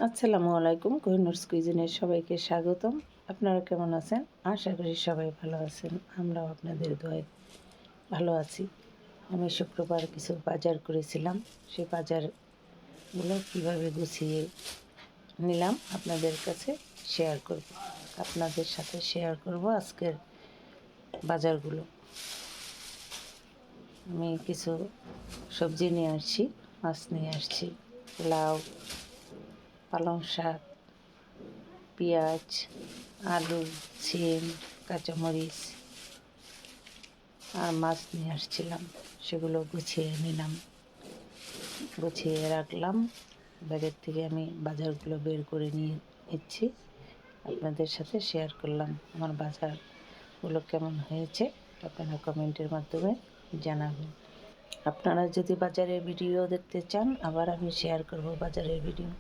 আসসালামু আলাইকুম। কোহিনুরস কুইজিনের সবাইকে স্বাগতম। আপনারা কেমন আছেন? আশা করি সবাই ভালো আছেন। আমরাও আপনাদের দোয়ায় ভালো আছি। আমি শুক্রবার কিছু বাজার করেছিলাম। সেই বাজারগুলো কীভাবে গুছিয়ে নিলাম আপনাদের কাছে শেয়ার করব। আপনাদের সাথে শেয়ার করব আজকের বাজারগুলো। আমি কিছু সবজি নিয়ে আসছি, মাছ নিয়ে আসছি, লাউ, পালং শাক, পেঁয়াজ, আলু, সিম, কাঁচামরিচ আর মাছ নিয়ে আসছিলাম। সেগুলো গুছিয়ে নিলাম, গুছিয়ে রাখলাম। ব্যাগের থেকে আমি বাজারগুলো বের করে নিয়ে নিচ্ছি, আপনাদের সাথে শেয়ার করলাম। আমার বাজারগুলো কেমন হয়েছে আপনারা কমেন্টের মাধ্যমে জানাবেন। আপনারা যদি বাজারের ভিডিও দেখতে চান, আবার আমি শেয়ার করব বাজারের ভিডিও।